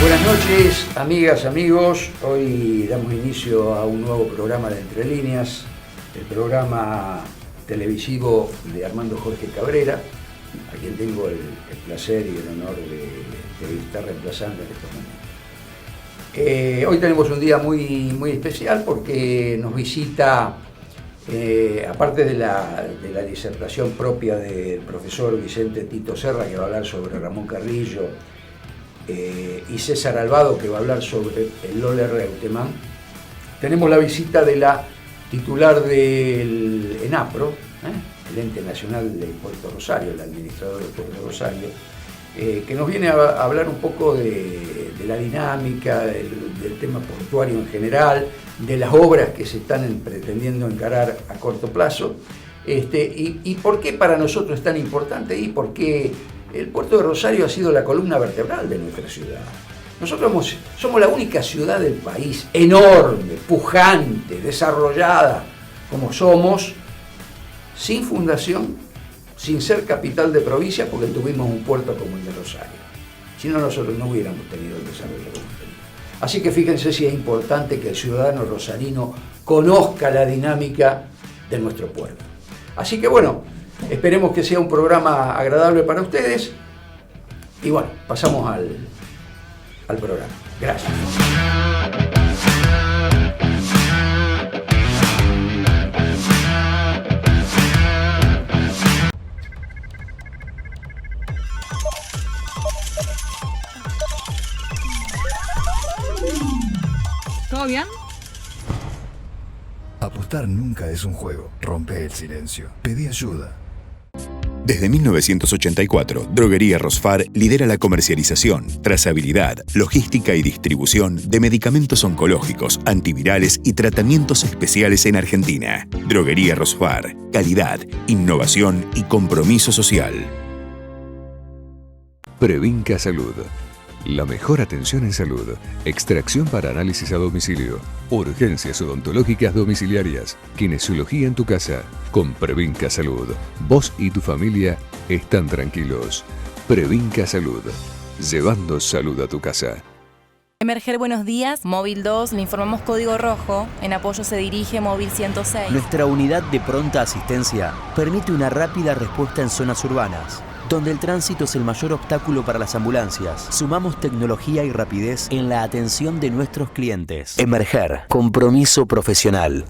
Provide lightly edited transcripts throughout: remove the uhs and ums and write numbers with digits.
Buenas noches, amigas, amigos. Hoy damos inicio a un nuevo programa de Entre Líneas, el programa televisivo de Armando Jorge Cabrera, a quien tengo el placer y el honor de estar reemplazando en estos momentos. Hoy tenemos un día muy especial porque nos visita, aparte de la disertación propia del profesor Vicente Tito Serra, que va a hablar sobre Ramón Carrillo, y César Albado, que va a hablar sobre el Lola Reutemann. Tenemos la visita de la titular del ENAPRO, el Ente Nacional del Puerto Rosario, el administrador del Puerto Rosario, que nos viene a hablar un poco de la dinámica, del tema portuario en general, de las obras que se están pretendiendo encarar a corto plazo, y por qué para nosotros es tan importante y por qué el puerto de Rosario ha sido la columna vertebral de nuestra ciudad. Nosotros somos la única ciudad del país enorme, pujante, desarrollada como somos, sin fundación, sin ser capital de provincia, porque tuvimos un puerto como el de Rosario. Si no, nosotros no hubiéramos tenido el desarrollo que hemos tenido. Así que fíjense si es importante que el ciudadano rosarino conozca la dinámica de nuestro puerto. Así que bueno, esperemos que sea un programa agradable para ustedes. Y bueno, pasamos al programa. Gracias. ¿Todo bien? Apostar nunca es un juego. Rompe el silencio. Pedí ayuda. Desde 1984, Droguería Rosfar lidera la comercialización, trazabilidad, logística y distribución de medicamentos oncológicos, antivirales y tratamientos especiales en Argentina. Droguería Rosfar. Calidad, innovación y compromiso social. Previnca Salud. La mejor atención en salud. Extracción para análisis a domicilio. Urgencias odontológicas domiciliarias. Kinesiología en tu casa. Con Previnca Salud. Vos y tu familia están tranquilos. Previnca Salud. Llevando salud a tu casa. Emerger, buenos días. Móvil 2, le informamos código rojo. En apoyo se dirige móvil 106. Nuestra unidad de pronta asistencia permite una rápida respuesta en zonas urbanas, donde el tránsito es el mayor obstáculo para las ambulancias. Sumamos tecnología y rapidez en la atención de nuestros clientes. Emerger, compromiso profesional.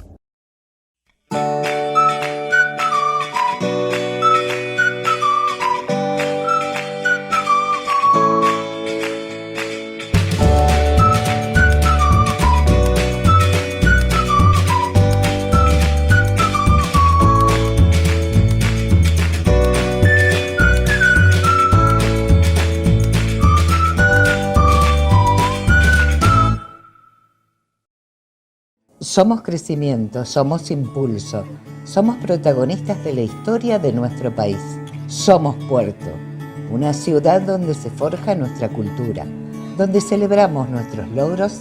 Somos crecimiento, somos impulso, somos protagonistas de la historia de nuestro país. Somos Puerto, una ciudad donde se forja nuestra cultura, donde celebramos nuestros logros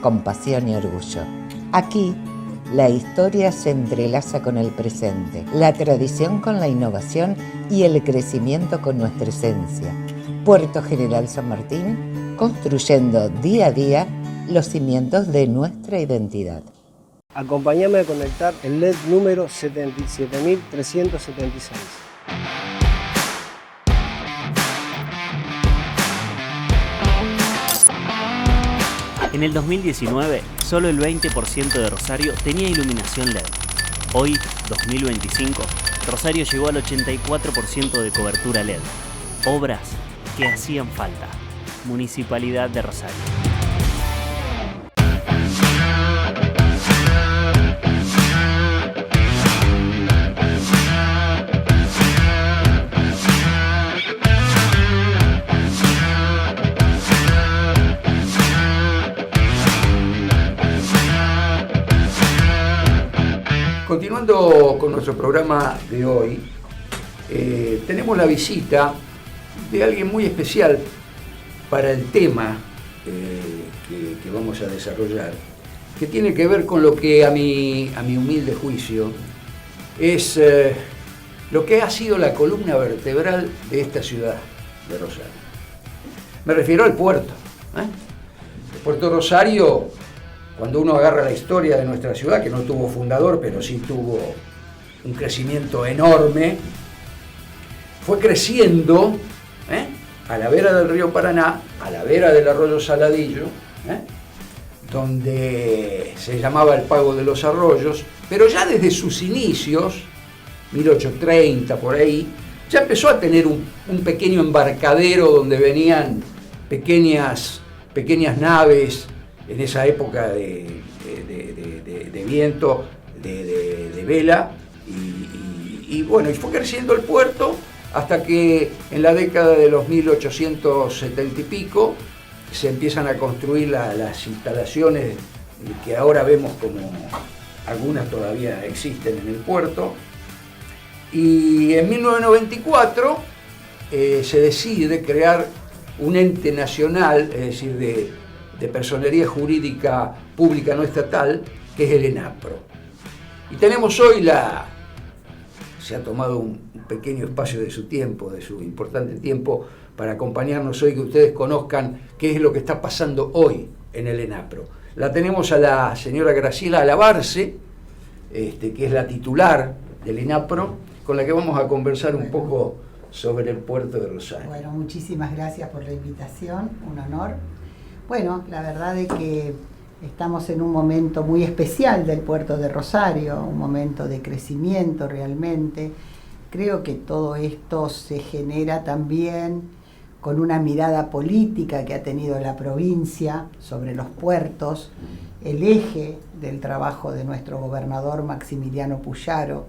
con pasión y orgullo. Aquí, la historia se entrelaza con el presente, la tradición con la innovación y el crecimiento con nuestra esencia. Puerto General San Martín, construyendo día a día los cimientos de nuestra identidad. Acompáñame a conectar el LED número 77.376. En el 2019, solo el 20% de Rosario tenía iluminación LED. Hoy, 2025, Rosario llegó al 84% de cobertura LED. Obras que hacían falta. Municipalidad de Rosario. Continuando con nuestro programa de hoy, tenemos la visita de alguien muy especial para el tema que vamos a desarrollar, que tiene que ver con lo que a mi humilde juicio es lo que ha sido la columna vertebral de esta ciudad de Rosario. Me refiero al puerto, Puerto Rosario, cuando uno agarra la historia de nuestra ciudad, que no tuvo fundador, pero sí tuvo un crecimiento enorme, fue creciendo a la vera del río Paraná, a la vera del arroyo Saladillo, donde se llamaba el Pago de los Arroyos, pero ya desde sus inicios, 1830 por ahí, ya empezó a tener un pequeño embarcadero donde venían pequeñas naves en esa época de viento, de vela, y bueno, y fue creciendo el puerto hasta que en la década de los 1870 y pico se empiezan a construir las instalaciones que ahora vemos, como algunas todavía existen en el puerto. Y en 1994 se decide crear un ente nacional, es decir, de personería jurídica pública no estatal, que es el ENAPRO. Y tenemos hoy se ha tomado un pequeño espacio de su tiempo, de su importante tiempo, para acompañarnos hoy, que ustedes conozcan qué es lo que está pasando hoy en el ENAPRO. La tenemos a la señora Graciela Alabarce, que es la titular del ENAPRO, con la que vamos a conversar un poco sobre el puerto de Rosario. Bueno, muchísimas gracias por la invitación, un honor. Bueno, la verdad es que estamos en un momento muy especial del puerto de Rosario, un momento de crecimiento realmente. Creo que todo esto se genera también con una mirada política que ha tenido la provincia sobre los puertos, el eje del trabajo de nuestro gobernador Maximiliano Puyaro,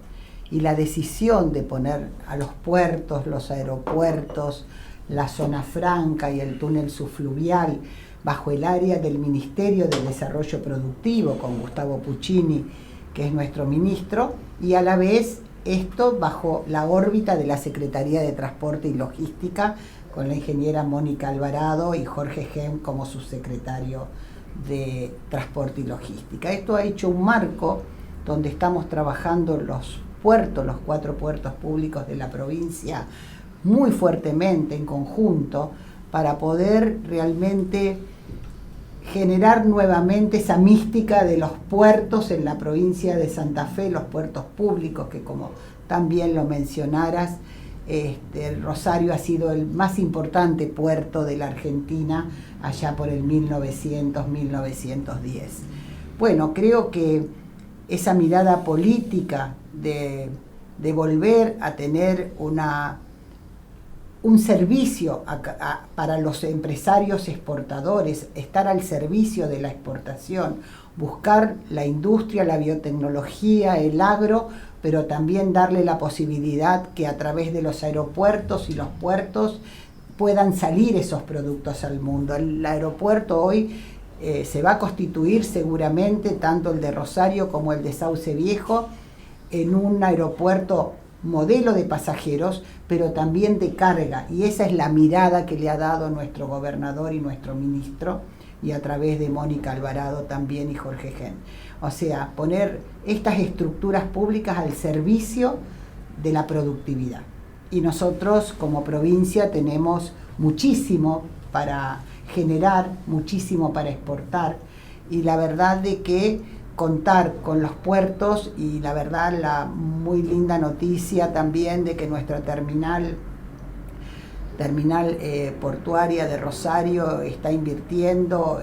y la decisión de poner a los puertos, los aeropuertos, la zona franca y el túnel subfluvial bajo el área del Ministerio de Desarrollo Productivo, con Gustavo Puccini, que es nuestro ministro, y a la vez esto bajo la órbita de la Secretaría de Transporte y Logística, con la ingeniera Mónica Alvarado y Jorge Gem como subsecretario de Transporte y Logística. Esto ha hecho un marco donde estamos trabajando los 4 puertos públicos de la provincia muy fuertemente en conjunto para poder realmente generar nuevamente esa mística de los puertos en la provincia de Santa Fe, los puertos públicos, que como también lo mencionaras, el Rosario ha sido el más importante puerto de la Argentina allá por el 1900-1910. Bueno, creo que esa mirada política de volver a tener un servicio para los empresarios exportadores, estar al servicio de la exportación, buscar la industria, la biotecnología, el agro, pero también darle la posibilidad que a través de los aeropuertos y los puertos puedan salir esos productos al mundo. El aeropuerto hoy se va a constituir seguramente, tanto el de Rosario como el de Sauce Viejo, en un aeropuerto modelo de pasajeros, pero también de carga, y esa es la mirada que le ha dado nuestro gobernador y nuestro ministro, y a través de Mónica Alvarado también y Jorge Gen. O sea, poner estas estructuras públicas al servicio de la productividad. Y nosotros como provincia tenemos muchísimo para generar, muchísimo para exportar, y la verdad de que contar con los puertos, y la verdad la muy linda noticia también de que nuestra terminal portuaria de Rosario está invirtiendo.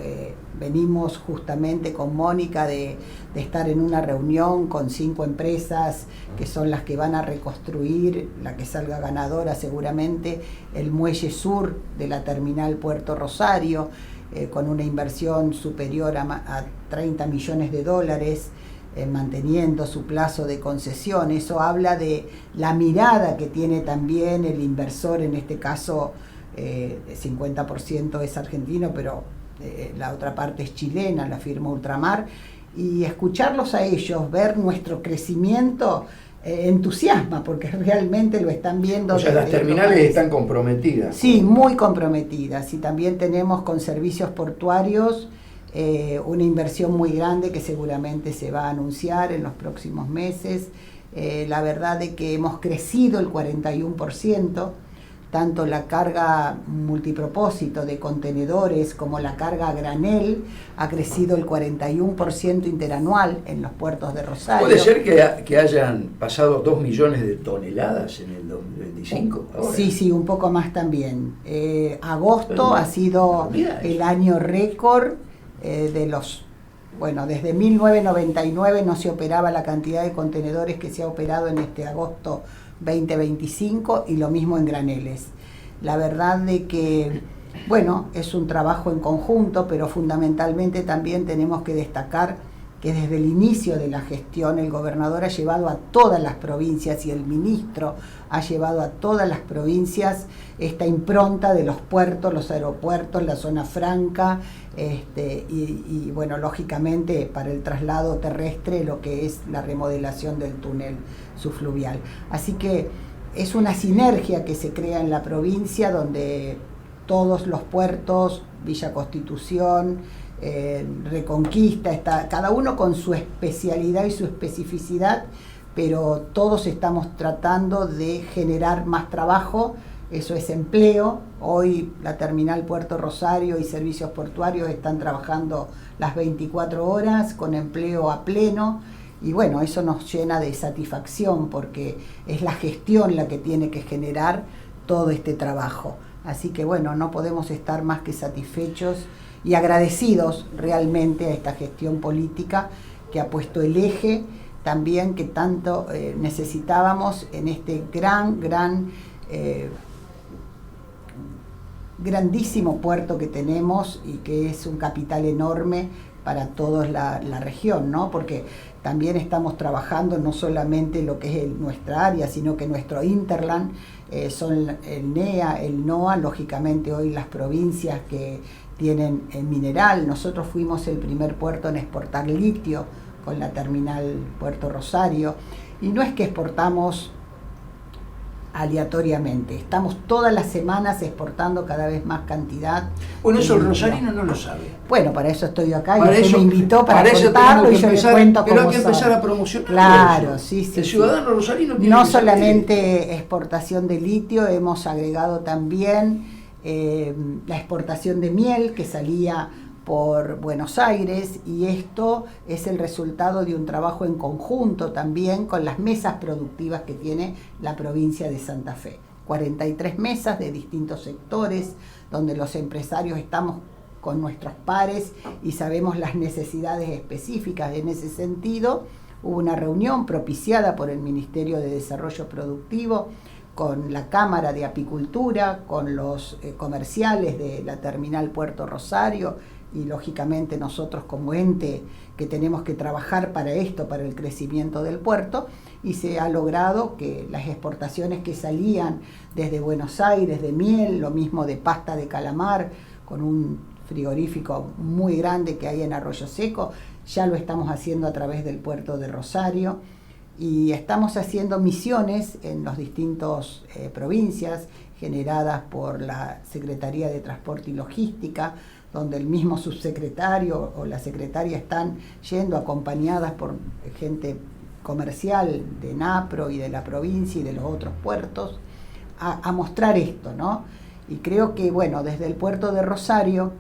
Venimos justamente con Mónica de estar en una reunión con 5 empresas que son las que van a reconstruir, la que salga ganadora seguramente, el muelle sur de la terminal Puerto Rosario, con una inversión superior a 30 millones de dólares, manteniendo su plazo de concesión. Eso habla de la mirada que tiene también el inversor, en este caso 50% es argentino, pero la otra parte es chilena, la firma Ultramar, y escucharlos a ellos, ver nuestro crecimiento, entusiasma, porque realmente lo están viendo. O sea, las terminales están comprometidas. Sí, muy comprometidas, y también tenemos con servicios portuarios una inversión muy grande que seguramente se va a anunciar en los próximos meses. La verdad es que hemos crecido el 41%, tanto la carga multipropósito de contenedores como la carga a granel ha crecido el 41% interanual en los puertos de Rosario. ¿Puede ser que hayan pasado 2 millones de toneladas en el 2025? Ahora? Sí, un poco más también. Agosto ha sido el año récord de los... Bueno, desde 1999 no se operaba la cantidad de contenedores que se ha operado en este agosto 2025 y lo mismo en graneles. La verdad de que, bueno, es un trabajo en conjunto, pero fundamentalmente también tenemos que destacar que desde el inicio de la gestión el gobernador ha llevado a todas las provincias y el ministro ha llevado a todas las provincias esta impronta de los puertos, los aeropuertos, la zona franca, y bueno, lógicamente para el traslado terrestre lo que es la remodelación del túnel subfluvial. Así que es una sinergia que se crea en la provincia donde todos los puertos, Villa Constitución, Reconquista, está cada uno con su especialidad y su especificidad, pero todos estamos tratando de generar más trabajo, eso es empleo. Hoy la terminal Puerto Rosario y servicios portuarios están trabajando las 24 horas con empleo a pleno y bueno, eso nos llena de satisfacción porque es la gestión la que tiene que generar todo este trabajo. Así que bueno, no podemos estar más que satisfechos y agradecidos realmente a esta gestión política que ha puesto el eje también que tanto necesitábamos en este grandísimo puerto que tenemos y que es un capital enorme para toda la región, ¿no? Porque también estamos trabajando no solamente lo que es nuestra área, sino que nuestro Interland, son el NEA, el NOA, lógicamente hoy las provincias que tienen mineral. Nosotros fuimos el primer puerto en exportar litio con la terminal Puerto Rosario, y no es que exportamos aleatoriamente, estamos todas las semanas exportando cada vez más cantidad. Bueno, eso el rosarino no lo sabe. Bueno, para eso estoy acá para y usted eso, me invitó para eso contarlo y yo le cuento pero cómo hay que empezar a promocionar. Claro, sí. El ciudadano rosarino tiene no que solamente exportación de litio, hemos agregado también la exportación de miel que salía por Buenos Aires, y esto es el resultado de un trabajo en conjunto también con las mesas productivas que tiene la provincia de Santa Fe. 43 mesas de distintos sectores donde los empresarios estamos con nuestros pares y sabemos las necesidades específicas. En ese sentido, hubo una reunión propiciada por el Ministerio de Desarrollo Productivo con la Cámara de Apicultura, con los comerciales de la terminal Puerto Rosario y lógicamente nosotros como ente que tenemos que trabajar para esto, para el crecimiento del puerto, y se ha logrado que las exportaciones que salían desde Buenos Aires de miel, lo mismo de pasta de calamar, con un frigorífico muy grande que hay en Arroyo Seco, ya lo estamos haciendo a través del puerto de Rosario, y estamos haciendo misiones en las distintas provincias generadas por la Secretaría de Transporte y Logística, donde el mismo subsecretario o la secretaria están yendo acompañadas por gente comercial de NAPRO y de la provincia y de los otros puertos a mostrar esto, ¿no? Y creo que, bueno, desde el puerto de Rosario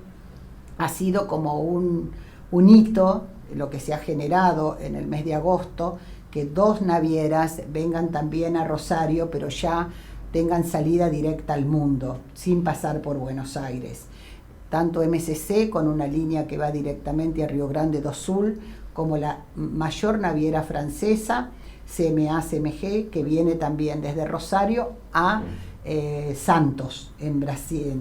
ha sido como un hito lo que se ha generado en el mes de agosto, que 2 navieras vengan también a Rosario, pero ya tengan salida directa al mundo, sin pasar por Buenos Aires. Tanto MSC con una línea que va directamente a Río Grande do Sul, como la mayor naviera francesa, CMA-CMG, que viene también desde Rosario a Santos, en Brasil,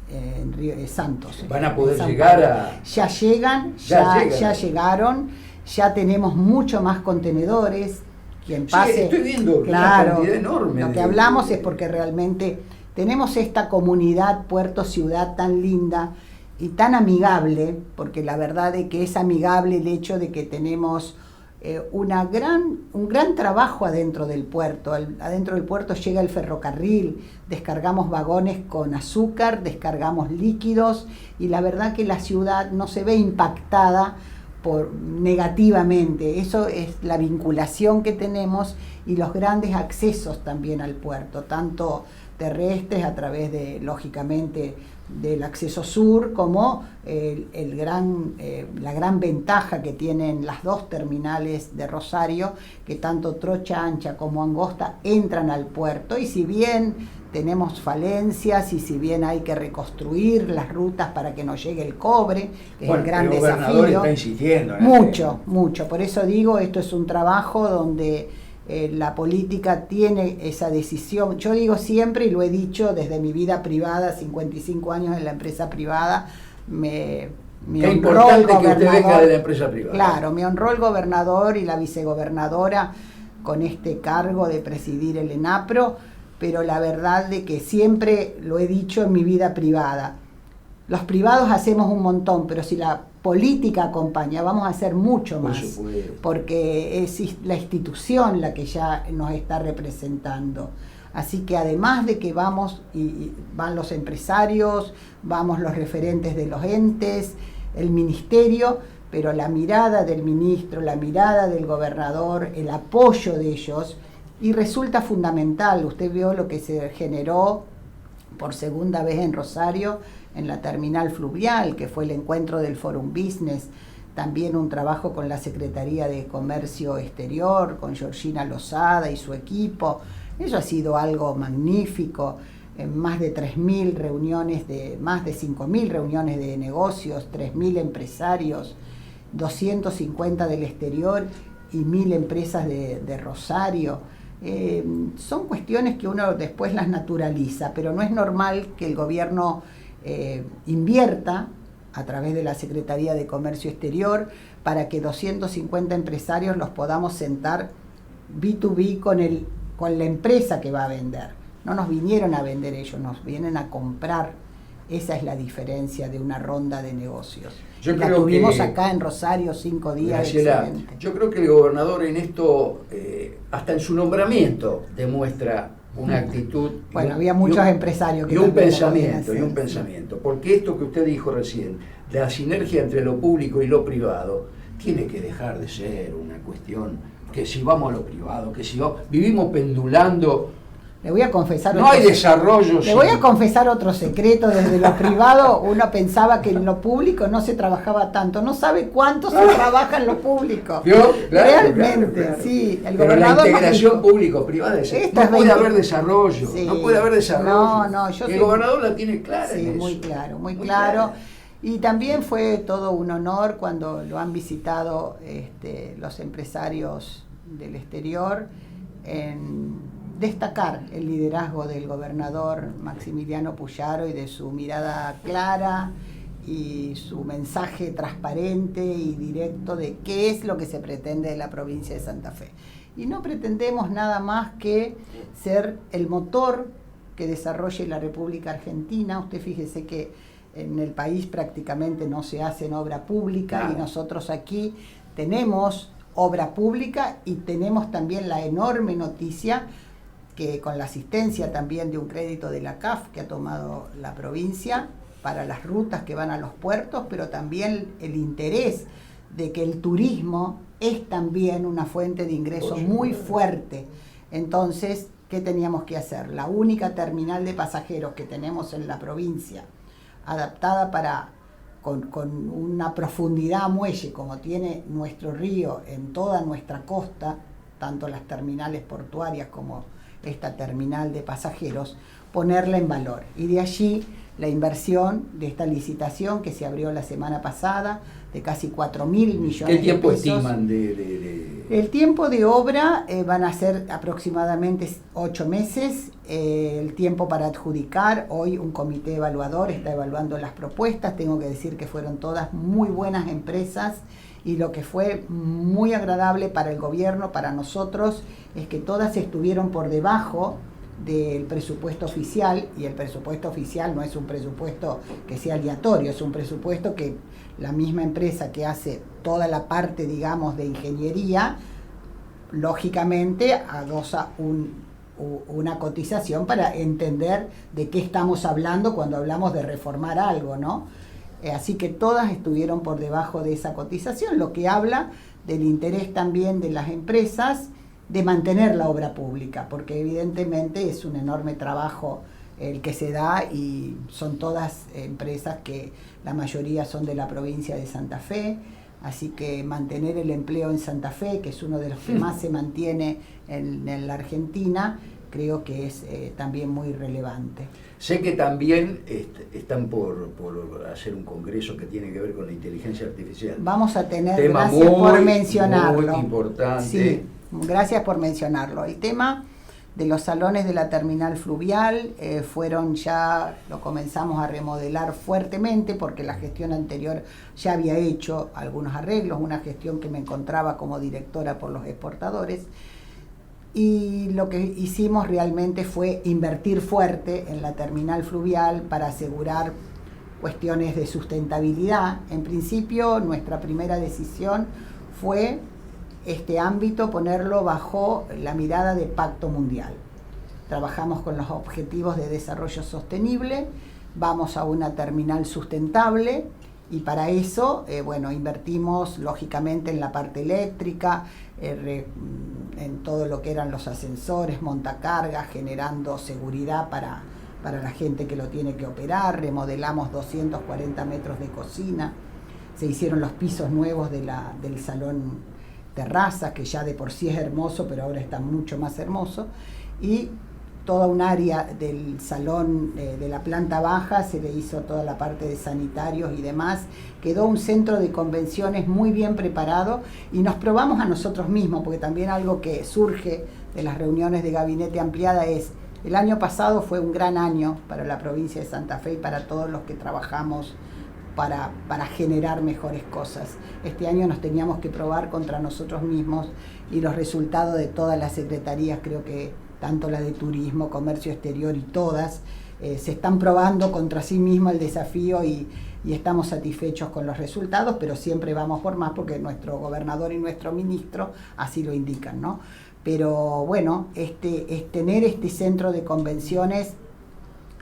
en Río Santos. Van a poder llegar a... Ya llegan, ya llegaron, ya tenemos mucho más contenedores. Quien pase, sí, estoy viendo claro, una cantidad enorme. Lo que hablamos es porque realmente tenemos esta comunidad puerto-ciudad tan linda y tan amigable, porque la verdad es que es amigable el hecho de que tenemos un gran trabajo adentro del puerto. Adentro del puerto llega el ferrocarril, descargamos vagones con azúcar, descargamos líquidos, y la verdad que la ciudad no se ve impactada negativamente. Eso es la vinculación que tenemos y los grandes accesos también al puerto, tanto terrestres a través de, lógicamente, del acceso sur, como la gran ventaja que tienen las dos terminales de Rosario, que tanto Trocha Ancha como Angosta entran al puerto, y si bien tenemos falencias y si bien hay que reconstruir las rutas para que nos llegue el cobre, que es el gran desafío, está insistiendo en mucho, por eso digo, esto es un trabajo donde la política tiene esa decisión. Yo digo siempre, y lo he dicho desde mi vida privada, 55 años en la empresa privada, Qué importante que usted venga de la empresa privada. Claro, me honró el gobernador y la vicegobernadora con este cargo de presidir el ENAPRO, pero la verdad de que siempre lo he dicho en mi vida privada. Los privados hacemos un montón, pero si la política acompaña, vamos a hacer mucho más, porque es la institución la que ya nos está representando. Así que además de que vamos, y van los empresarios, vamos los referentes de los entes, el ministerio, pero la mirada del ministro, la mirada del gobernador, el apoyo de ellos, y resulta fundamental. Usted vio lo que se generó por segunda vez en Rosario, en la terminal fluvial, que fue el encuentro del Forum Business, también un trabajo con la Secretaría de Comercio Exterior, con Georgina Lozada y su equipo. Eso ha sido algo magnífico, más de 3.000 reuniones, más de 5.000 reuniones de negocios, 3.000 empresarios, 250 del exterior y 1.000 empresas de Rosario. Son cuestiones que uno después las naturaliza, pero no es normal que el gobierno invierta a través de la Secretaría de Comercio Exterior para que 250 empresarios los podamos sentar B2B con la empresa que va a vender. No nos vinieron a vender ellos, nos vienen a comprar. Esa es la diferencia de una ronda de negocios. La tuvimos acá en Rosario 5 días. Graciela, yo creo que el gobernador en esto, hasta en su nombramiento, demuestra una actitud. Bueno, había muchos empresarios que y un pensamiento, porque esto que usted dijo recién, la sinergia entre lo público y lo privado, tiene que dejar de ser una cuestión que si vamos a lo privado, que si vivimos pendulando. Le voy a confesar no hay desarrollo. Le voy a confesar otro secreto. Desde lo privado uno pensaba que en lo público no se trabajaba tanto. No sabe cuánto se trabaja en lo público. Claro, realmente, claro. Sí. El gobernador, la integración público-privada no puede haber desarrollo. Sí. No puede haber desarrollo. El gobernador la tiene clara. Sí, muy claro. Y también fue todo un honor cuando lo han visitado los empresarios del exterior en destacar el liderazgo del gobernador Maximiliano Puyaro y de su mirada clara y su mensaje transparente y directo de qué es lo que se pretende de la provincia de Santa Fe. Y no pretendemos nada más que ser el motor que desarrolle la República Argentina. Usted fíjese que en el país prácticamente no se hace en obra pública, y nosotros aquí tenemos obra pública y tenemos también la enorme noticia que con la asistencia también de un crédito de la CAF que ha tomado la provincia para las rutas que van a los puertos, pero también el interés de que el turismo es también una fuente de ingresos muy fuerte. Entonces, ¿qué teníamos que hacer? La única terminal de pasajeros que tenemos en la provincia, adaptada con una profundidad a muelle como tiene nuestro río en toda nuestra costa, tanto las terminales portuarias como esta terminal de pasajeros, ponerla en valor. Y de allí la inversión de esta licitación que se abrió la semana pasada de casi 4.000 millones de pesos. ¿Qué tiempo estiman El tiempo de obra van a ser aproximadamente 8 meses. El tiempo para adjudicar, hoy un comité evaluador está evaluando las propuestas. Tengo que decir que fueron todas muy buenas empresas, y lo que fue muy agradable para el gobierno, para nosotros, es que todas estuvieron por debajo del presupuesto oficial, y el presupuesto oficial no es un presupuesto que sea aleatorio, es un presupuesto que la misma empresa que hace toda la parte, digamos, de ingeniería, lógicamente adosa una cotización para entender de qué estamos hablando cuando hablamos de reformar algo, ¿no? Así que todas estuvieron por debajo de esa cotización, lo que habla del interés también de las empresas de mantener la obra pública, porque evidentemente es un enorme trabajo el que se da, y son todas empresas que la mayoría son de la provincia de Santa Fe, así que mantener el empleo en Santa Fe, que es uno de los que más se mantiene en la Argentina, creo que es también muy relevante. Sé que también están por hacer un congreso que tiene que ver con la inteligencia artificial. Vamos a tener, tema gracias por mencionarlo. Muy importante. Sí, gracias por mencionarlo. El tema de los salones de la terminal fluvial lo comenzamos a remodelar fuertemente porque la gestión anterior ya había hecho algunos arreglos, una gestión que me encontraba como directora por los exportadores. Y lo que hicimos realmente fue invertir fuerte en la terminal fluvial para asegurar cuestiones de sustentabilidad. En principio, nuestra primera decisión fue este ámbito ponerlo bajo la mirada de Pacto Mundial. Trabajamos con los objetivos de desarrollo sostenible, vamos a una terminal sustentable, y para eso, invertimos lógicamente en la parte eléctrica, en todo lo que eran los ascensores, montacargas, generando seguridad para la gente que lo tiene que operar. Remodelamos 240 metros de cocina, se hicieron los pisos nuevos del salón terraza, que ya de por sí es hermoso, pero ahora está mucho más hermoso, y toda un área del salón de la planta baja se le hizo toda la parte de sanitarios y demás. Quedó un centro de convenciones muy bien preparado, y nos probamos a nosotros mismos, porque también algo que surge de las reuniones de gabinete ampliada es: el año pasado fue un gran año para la provincia de Santa Fe y para todos los que trabajamos para generar mejores cosas. Este año nos teníamos que probar contra nosotros mismos, y los resultados de todas las secretarías, creo que tanto la de Turismo, Comercio Exterior y todas, se están probando contra sí mismo el desafío, y estamos satisfechos con los resultados, pero siempre vamos por más porque nuestro gobernador y nuestro ministro así lo indican, ¿no? Pero bueno, tener este centro de convenciones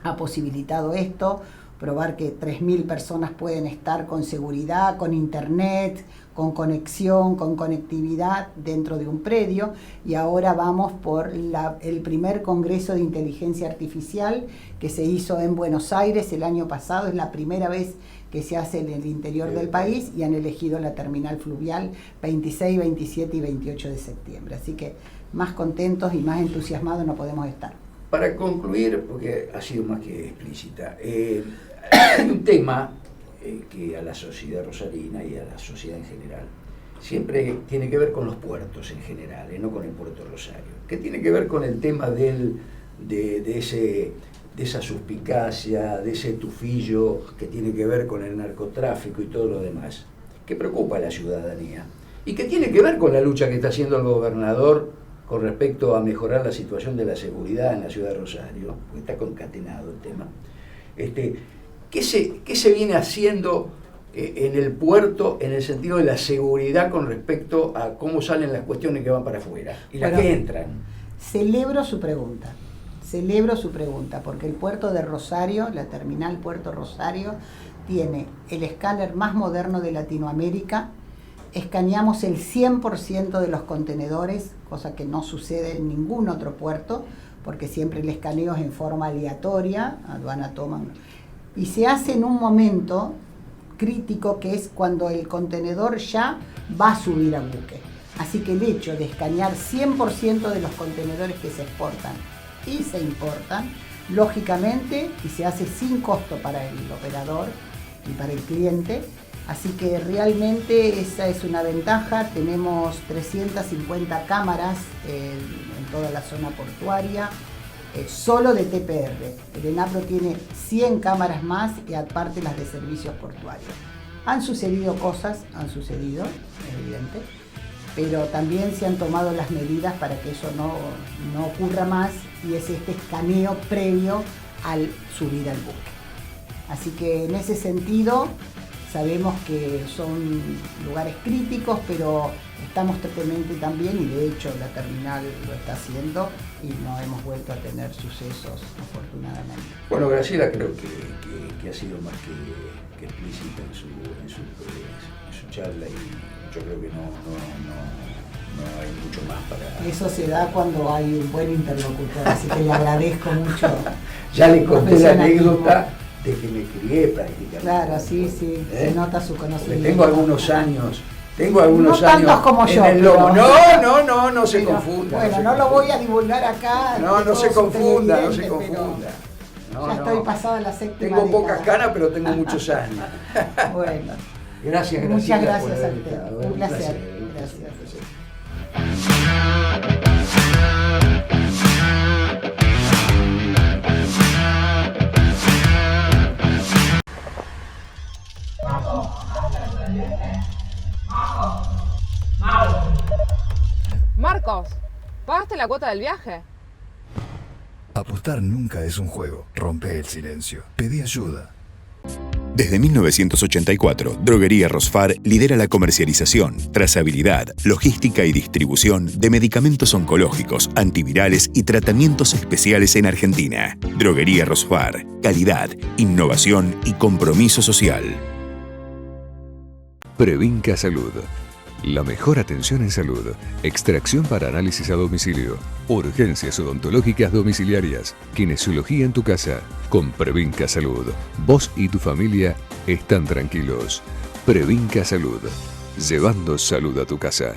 ha posibilitado esto, probar que 3.000 personas pueden estar con seguridad, con internet, con conexión, con conectividad dentro de un predio. Y ahora vamos por el primer Congreso de Inteligencia Artificial que se hizo en Buenos Aires el año pasado. Es la primera vez que se hace en el interior del país, y han elegido la terminal fluvial 26, 27 y 28 de septiembre. Así que más contentos y más entusiasmados no podemos estar. Para concluir, porque ha sido más que explícita, hay un tema que a la sociedad rosarina y a la sociedad en general siempre tiene que ver con los puertos en general, no con el puerto Rosario, que tiene que ver con el tema de esa suspicacia, de ese tufillo que tiene que ver con el narcotráfico y todo lo demás, que preocupa a la ciudadanía y que tiene que ver con la lucha que está haciendo el gobernador con respecto a mejorar la situación de la seguridad en la ciudad de Rosario, porque está concatenado el tema. ¿Qué se viene haciendo en el puerto en el sentido de la seguridad con respecto a cómo salen las cuestiones que van para afuera y las que entran? Celebro su pregunta, porque el puerto de Rosario, la terminal Puerto Rosario, tiene el escáner más moderno de Latinoamérica. Escaneamos el 100% de los contenedores, cosa que no sucede en ningún otro puerto, porque siempre el escaneo es en forma aleatoria, aduana toma, y se hace en un momento crítico, que es cuando el contenedor ya va a subir a buque. Así que el hecho de escanear 100% de los contenedores que se exportan y se importan, lógicamente, y se hace sin costo para el operador y para el cliente. Así que realmente esa es una ventaja. Tenemos 350 cámaras en toda la zona portuaria, solo de TPR. El ENAPRO tiene 100 cámaras más, y aparte las de servicios portuarios. Han sucedido cosas, es evidente, pero también se han tomado las medidas para que eso no ocurra más, y es este escaneo previo al subir al buque. Así que en ese sentido sabemos que son lugares críticos, pero estamos totalmente también, y de hecho la terminal lo está haciendo, y no hemos vuelto a tener sucesos, afortunadamente. Bueno, Graciela creo que ha sido más que explícita en su charla, y yo creo que no hay mucho más para... Eso se da cuando hay un buen interlocutor, así que le agradezco mucho Ya le conté la Profesionalismo. anécdota de que me crié prácticamente. Claro, sí, se nota su Porque conocimiento. tengo algunos años. Tengo algunos No años tantos como en yo, el lomo. pero- No se Pero, confunda. Bueno, se no lo confunda. voy a divulgar acá. No, no se todos ustedes confunda, no se evidente, pero confunda. No, ya no. estoy pasada la séptima Tengo pocas década. canas, pero tengo muchos años. Bueno, Gracias, muchas Graciela, por gracias a haber usted. estado. Un placer. un placer. Gracias. Marcos, ¿pagaste la cuota del viaje? Apostar nunca es un juego. Rompe el silencio. Pedí ayuda. Desde 1984, Droguería Rosfar lidera la comercialización, trazabilidad, logística y distribución de medicamentos oncológicos, antivirales y tratamientos especiales en Argentina. Droguería Rosfar, calidad, innovación y compromiso social. Previnca Salud. La mejor atención en salud. Extracción para análisis a domicilio. Urgencias odontológicas domiciliarias. Kinesiología en tu casa. Con Previnca Salud. Vos y tu familia están tranquilos. Previnca Salud. Llevando salud a tu casa.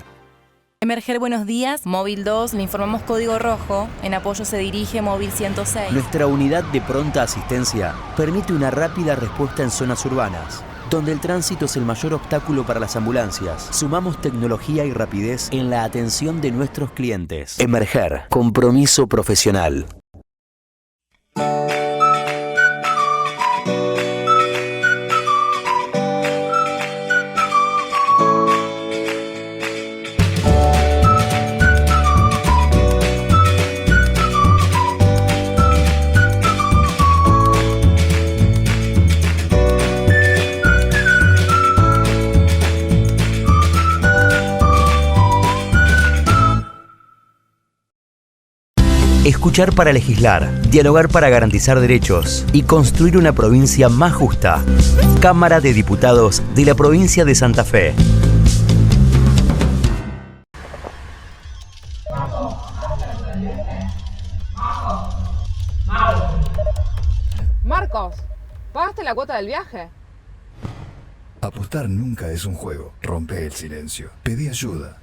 Emerger, buenos días. Móvil 2, le informamos código rojo. En apoyo se dirige móvil 106. Nuestra unidad de pronta asistencia permite una rápida respuesta en zonas urbanas, donde el tránsito es el mayor obstáculo para las ambulancias. Sumamos tecnología y rapidez en la atención de nuestros clientes. Emerger, compromiso profesional. Escuchar para legislar, dialogar para garantizar derechos y construir una provincia más justa. Cámara de Diputados de la provincia de Santa Fe. Marcos, ¿pagaste la cuota del viaje? Apostar nunca es un juego. Rompe el silencio. Pedí ayuda.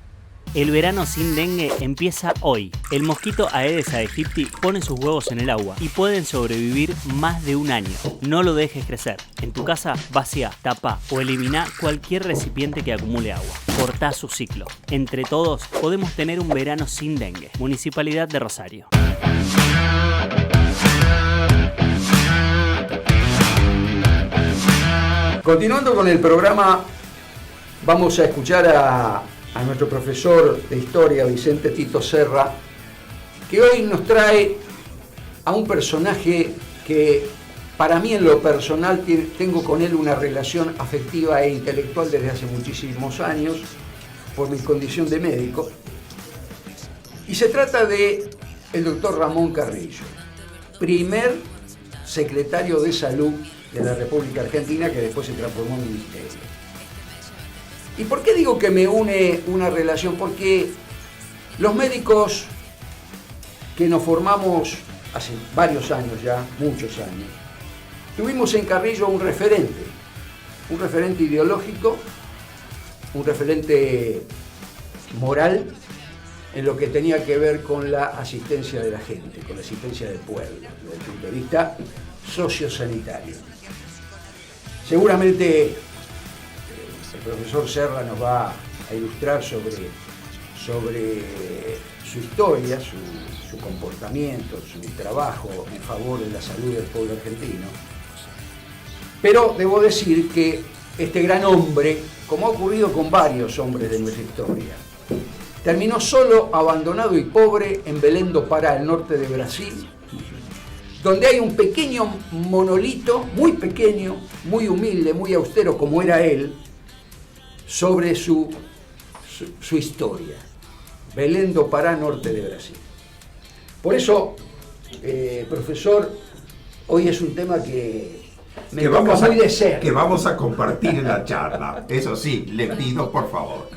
El verano sin dengue empieza hoy. El mosquito Aedes aegypti pone sus huevos en el agua y pueden sobrevivir más de un año. No lo dejes crecer. En tu casa, vacía, tapa o elimina cualquier recipiente que acumule agua. Cortá su ciclo. Entre todos podemos tener un verano sin dengue. Municipalidad de Rosario. Continuando con el programa, vamos a escuchar a nuestro profesor de historia, Vicente Tito Serra, que hoy nos trae a un personaje que para mí en lo personal tengo con él una relación afectiva e intelectual desde hace muchísimos años por mi condición de médico. Y se trata de el doctor Ramón Carrillo, primer secretario de Salud de la República Argentina, que después se transformó en ministerio. ¿Y por qué digo que me une una relación? Porque los médicos que nos formamos hace varios años ya, muchos años, tuvimos en Carrillo un referente ideológico, un referente moral en lo que tenía que ver con la asistencia de la gente, con la asistencia del pueblo, desde el punto de vista sociosanitario. Seguramente el profesor Serra nos va a ilustrar sobre su historia, su comportamiento, su trabajo en favor de la salud del pueblo argentino. Pero debo decir que este gran hombre, como ha ocurrido con varios hombres de nuestra historia, terminó solo, abandonado y pobre en Belém do Pará, el norte de Brasil, donde hay un pequeño monolito, muy pequeño, muy humilde, muy austero como era él, sobre su historia. Belém do Pará, norte de Brasil. Por eso, profesor, hoy es un tema que me toca muy de cerca. Que vamos a compartir en la charla. Eso sí, le pido por favor.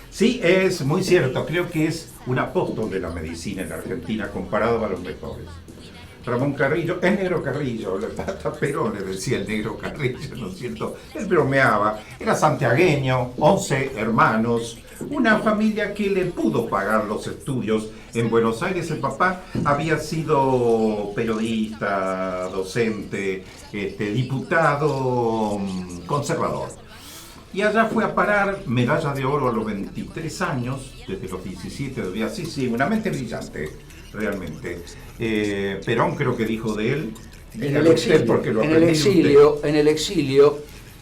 Sí, es muy cierto. Creo que es un apóstol de la medicina en la Argentina comparado a los mejores. Ramón Carrillo, el negro Carrillo, hasta Perón le decía el negro Carrillo, ¿no es cierto? Él bromeaba, era santiagueño, 11 hermanos, una familia que le pudo pagar los estudios en Buenos Aires. El papá había sido periodista, docente, diputado, conservador. Y allá fue a parar medalla de oro a los 23 años, desde los 17 todavía. Sí, una mente brillante, realmente. Perón creo que dijo de él. En el exilio,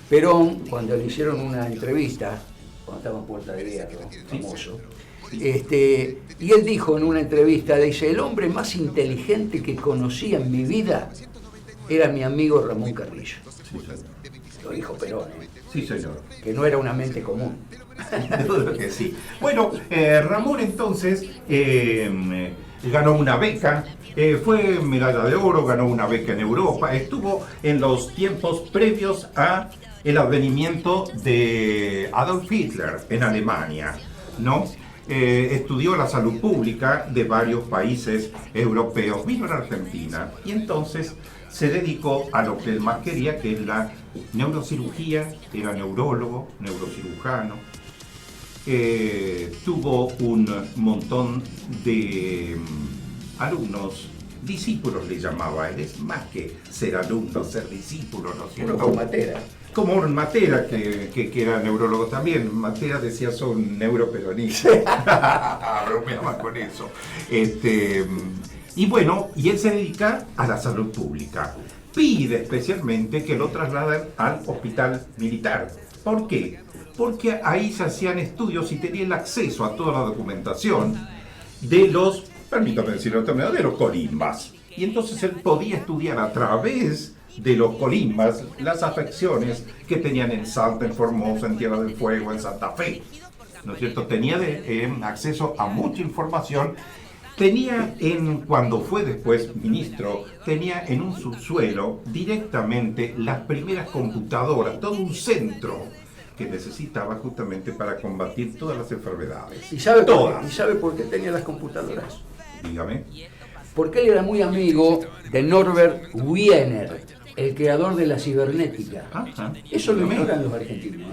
Perón, cuando le hicieron una entrevista, cuando estaba en Puerta de Hierro, famoso, y él dijo en una entrevista, dice, el hombre más inteligente que conocí en mi vida era mi amigo Ramón Carrillo. Sí, señor. Lo dijo Perón. Sí, señor. Que no era una mente común. Dudo que sí. Bueno, Ramón entonces ganó una beca, fue medalla de oro, ganó una beca en Europa, estuvo en los tiempos previos a el advenimiento de Adolf Hitler en Alemania, ¿no? Estudió la salud pública de varios países europeos, vino a la Argentina y entonces se dedicó a lo que él más quería, que es la neurocirugía, era neurólogo, neurocirujano. Tuvo un montón de alumnos, discípulos le llamaba, él es más que ser alumno, ser discípulo, ¿no es cierto? Como Matera. Como Matera, que era neurólogo también. Matera decía, son neuroperonistas. Bromeaba con eso. Y bueno, y él se dedica a la salud pública. Pide especialmente que lo trasladen al hospital militar. ¿Por qué? Porque ahí se hacían estudios y tenía el acceso a toda la documentación de los, permítame decirlo de otra manera, de los colimbas. Y entonces él podía estudiar a través de los colimbas las afecciones que tenían en Salta, en Formosa, en Tierra del Fuego, en Santa Fe. ¿No es cierto? Tenía acceso a mucha información. Tenía cuando fue después ministro, tenía en un subsuelo directamente las primeras computadoras, todo un centro que necesitaba justamente para combatir todas las enfermedades. ¿Y sabe por qué tenía las computadoras? Dígame. Porque él era muy amigo de Norbert Wiener, el creador de la cibernética. Eso lo ignoran los argentinos.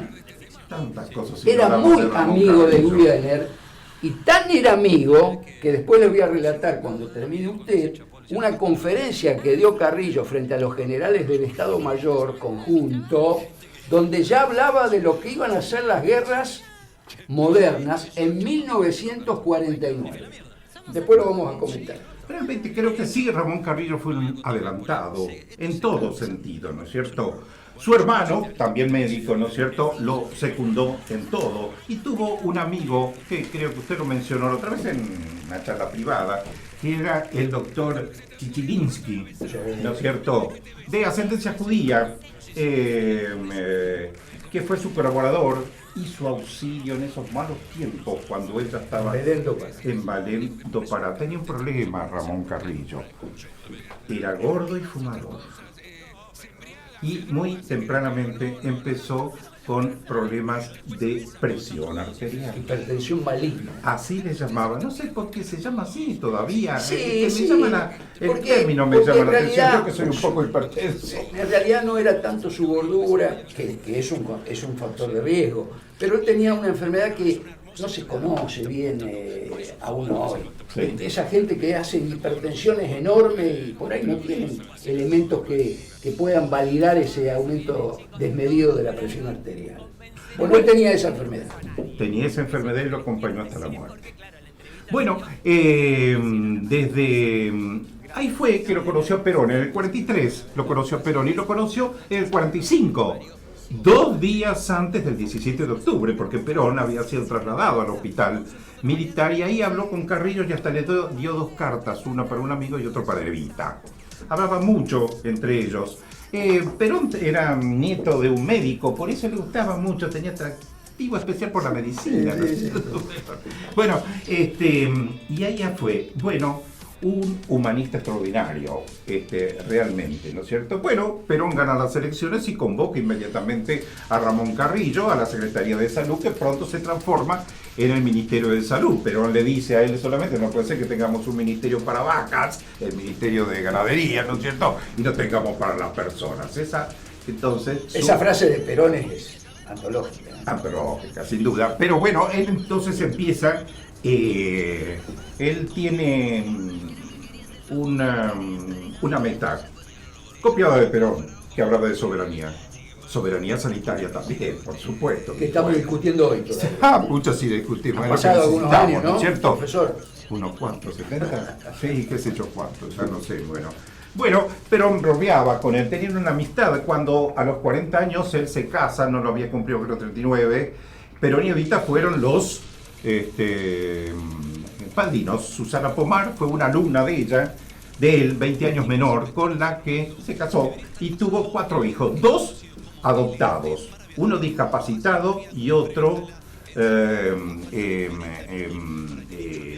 Tantas cosas. Era muy amigo de Wiener. Y tan era amigo que después les voy a relatar cuando termine usted una conferencia que dio Carrillo frente a los generales del Estado Mayor conjunto, donde ya hablaba de lo que iban a ser las guerras modernas en 1949. Después lo vamos a comentar. Realmente creo que sí, Ramón Carrillo fue un adelantado en todo sentido, ¿no es cierto? Su hermano, también médico, ¿no es cierto?, lo secundó en todo. Y tuvo un amigo, que creo que usted lo mencionó la otra vez en una charla privada, que era el doctor Chichilinsky, ¿no es cierto?, de ascendencia judía, que fue su colaborador y su auxilio en esos malos tiempos, cuando ella estaba en Belén do Pará. Tenía un problema Ramón Carrillo, era gordo y fumador. Y muy tempranamente empezó con problemas de presión arterial. Hipertensión maligna. Así le llamaban. No sé por qué se llama así todavía. Sí. El término me llama la atención. Yo que soy un poco hipertenso. En realidad no era tanto su gordura, que es un factor de riesgo, pero él tenía una enfermedad que no se conoce bien aún hoy. Sí. Esa gente que hace hipertensiones enormes y por ahí no tienen elementos que puedan validar ese aumento desmedido de la presión arterial. Bueno, él tenía esa enfermedad. Tenía esa enfermedad y lo acompañó hasta la muerte. Bueno, desde ahí fue que lo conoció a Perón. En el 43 lo conoció a Perón y lo conoció en el 45. 2 días antes del 17 de octubre, porque Perón había sido trasladado al hospital militar y ahí habló con Carrillo y hasta le dio 2 cartas, una para un amigo y otra para Evita. Hablaba mucho entre ellos. Perón era nieto de un médico, por eso le gustaba mucho, tenía atractivo especial por la medicina. ¿No? Bueno, y allá fue. Bueno, un humanista extraordinario, realmente, ¿no es cierto? Bueno, Perón gana las elecciones y convoca inmediatamente a Ramón Carrillo a la Secretaría de Salud, que pronto se transforma en el Ministerio de Salud. Perón le dice a él solamente: no puede ser que tengamos un ministerio para vacas, el Ministerio de Ganadería, ¿no es cierto? Y no tengamos para las personas. Esa frase de Perón es antológica. Antológica, sin duda. Pero bueno, él entonces empieza... él tiene una meta copiada de Perón, que hablaba de soberanía. Soberanía sanitaria también, por supuesto. Que estamos discutiendo hoy todavía. Mucho sí discutimos. Han pasado algunos años, ¿no, ¿cierto? profesor? ¿Unos cuantos? ¿70? Sí, qué sé yo cuántos, ya no sé, Bueno, Perón bromeaba con él, tenían una amistad. Cuando a los 40 años él se casa, no lo había cumplido, creo 39, Perón y Evita fueron los padrinos. Susana Pomar fue una alumna de él, 20 años menor, con la que se casó y tuvo 4 hijos, 2 adoptados, uno discapacitado y otro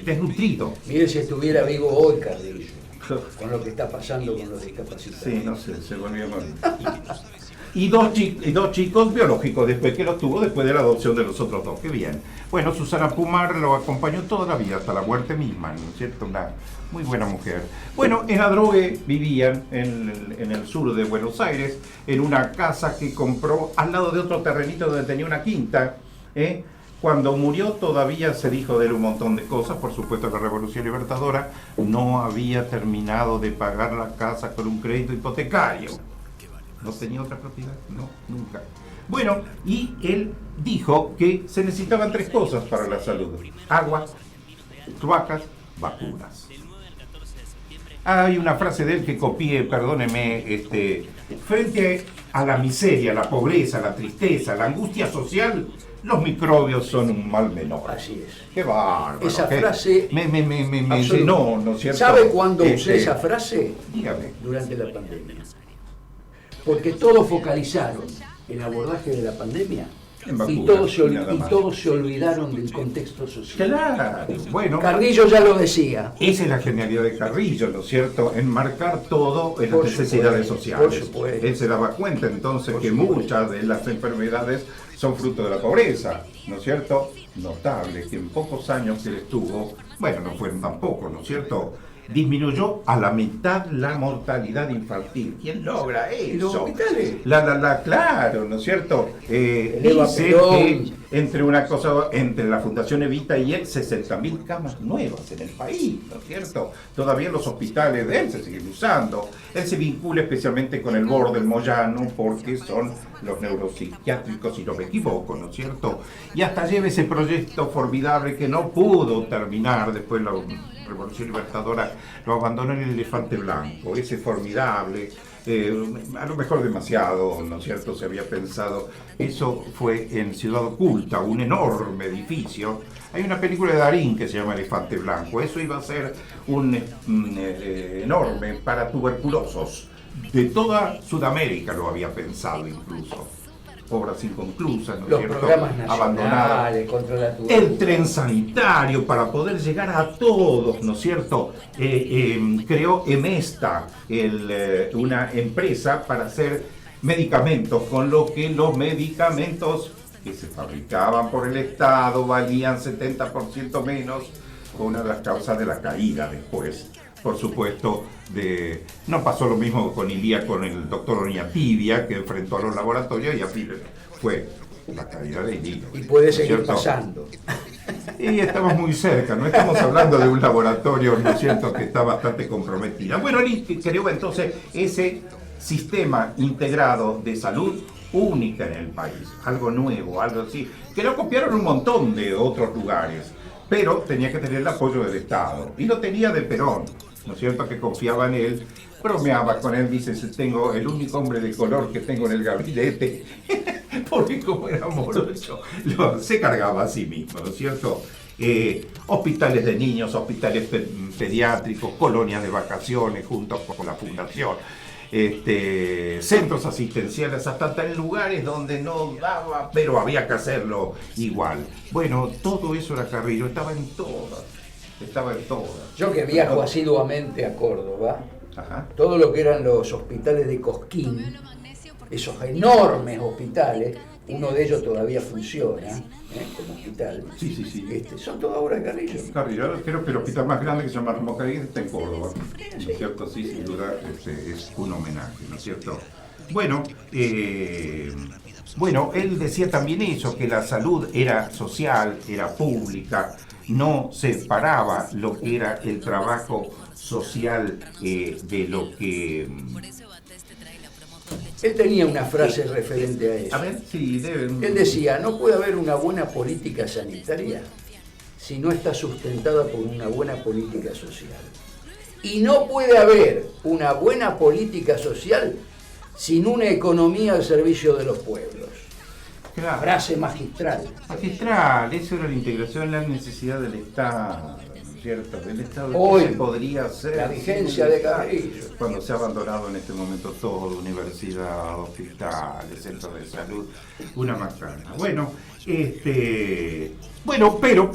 desnutrido. Mire si estuviera vivo hoy, Carrillo, con lo que está pasando con los discapacitados. Sí, no sé, se volvió mal. Y dos chicos biológicos después que los tuvo, después de la adopción de los otros 2. Qué bien. Bueno, Susana Pomar lo acompañó toda la vida, hasta la muerte misma, ¿no es cierto? Una muy buena mujer. Bueno, en Adrogué vivían en el sur de Buenos Aires, en una casa que compró al lado de otro terrenito donde tenía una quinta. Cuando murió todavía se dijo de él un montón de cosas. Por supuesto, la Revolución Libertadora no había terminado de pagar la casa con un crédito hipotecario. ¿No tenía otra propiedad? No, nunca. Bueno, y él dijo que se necesitaban 3 cosas para la salud: agua, cloacas, vacunas. Hay una frase de él que copié, perdóneme, frente a la miseria, la pobreza, la tristeza, la angustia social, los microbios son un mal menor. Así es. Qué bárbaro. Esa frase me llenó, ¿no es cierto? ¿Sabe cuándo usé esa frase? Dígame. Durante la pandemia. Porque todos focalizaron el abordaje de la pandemia y todos se olvidaron del contexto social. Claro, bueno. Carrillo ya lo decía. Esa es la genialidad de Carrillo, ¿no es cierto? Enmarcar todo en las necesidades sociales. Por supuesto. Él se daba cuenta entonces que muchas de las enfermedades son fruto de la pobreza, ¿no es cierto? Notable que en pocos años que él estuvo, bueno, no fueron tampoco, ¿no es cierto?, disminuyó a la mitad la mortalidad infantil. ¿Quién logra eso? ¿Y los hospitales? Claro, ¿no es cierto? Dice que entre la Fundación Evita y él, 60.000 camas nuevas en el país, ¿no es cierto? Todavía los hospitales de él se siguen usando. Él se vincula especialmente con el Borde del Moyano porque son los neuropsiquiátricos, si no me equivoco, ¿no es cierto? Y hasta lleva ese proyecto formidable que no pudo terminar después la Revolución Libertadora, lo abandonó en el Elefante Blanco, ese formidable, a lo mejor demasiado, ¿no es cierto?, se había pensado. Eso fue en Ciudad Oculta, un enorme edificio. Hay una película de Darín que se llama Elefante Blanco. Eso iba a ser un enorme para tuberculosos. De toda Sudamérica lo había pensado incluso. Obras inconclusas, ¿no es cierto? Los programas nacionales contra la tuberculosis. El tren sanitario para poder llegar a todos, ¿no es cierto? Creó Emesta, una empresa para hacer medicamentos, con lo que los medicamentos que se fabricaban por el Estado valían 70% menos, fue una de las causas de la caída después. Por supuesto, no pasó lo mismo con el doctor Oñatibia, que enfrentó a los laboratorios y así fue la caída de Ilía. Y puede seguir pasando. Y estamos muy cerca, no estamos hablando de un laboratorio, ¿no es cierto?, que está bastante comprometido. Bueno, él creó entonces ese sistema integrado de salud única en el país, algo nuevo, algo así, que lo copiaron un montón de otros lugares, pero tenía que tener el apoyo del Estado, y lo tenía de Perón, ¿no es cierto?, que confiaba en él, bromeaba con él, dice: tengo el único hombre de color que tengo en el gabinete, porque como era morocho, se cargaba a sí mismo, ¿no es cierto? Hospitales de niños, hospitales pediátricos, colonias de vacaciones junto con la fundación, centros asistenciales, hasta en lugares donde no daba, pero había que hacerlo igual. Bueno, todo eso era Carrillo, estaba en todas estaba en todas. Yo que viajo asiduamente a Córdoba, Ajá. todo lo que eran los hospitales de Cosquín, esos enormes hospitales, uno de ellos todavía funciona como hospital. Sí. Son todas obras de Carrillo. Carrillo, creo que el hospital más grande que se llama Ramón Carrillo está en Córdoba. ¿No es cierto? Sí, sin duda es un homenaje, ¿no es cierto? Bueno, él decía también eso, que la salud era social, era pública, no separaba lo que era el trabajo social de lo que... Él tenía una frase referente a eso. A ver, sí, deben... Él decía, no puede haber una buena política sanitaria si no está sustentada por una buena política social. Y no puede haber una buena política social sin una economía al servicio de los pueblos. Claro. Frase magistral. Magistral, eso era la integración, la necesidad del Estado, ¿cierto? Del Estado Hoy, que se podría hacer. la vigencia de Carrillo. Cuando se ha abandonado en este momento todo, universidad, hospitales, centros de salud, una macana. Bueno, pero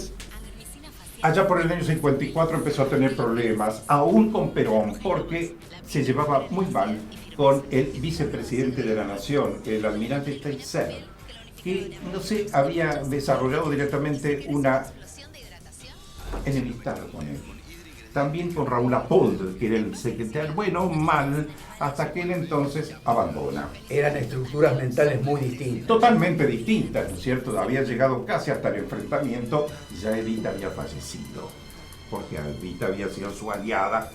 allá por el año 54 empezó a tener problemas, aún con Perón, porque se llevaba muy mal con el vicepresidente de la Nación, el almirante Taizé, que no se había desarrollado directamente una enemistad con él. También con Raúl Apold, que era el secretario, mal, hasta que él entonces abandona. Eran estructuras mentales muy distintas. Totalmente distintas, ¿no es cierto? Había llegado casi hasta el enfrentamiento, ya Evita había fallecido, porque Evita había sido su aliada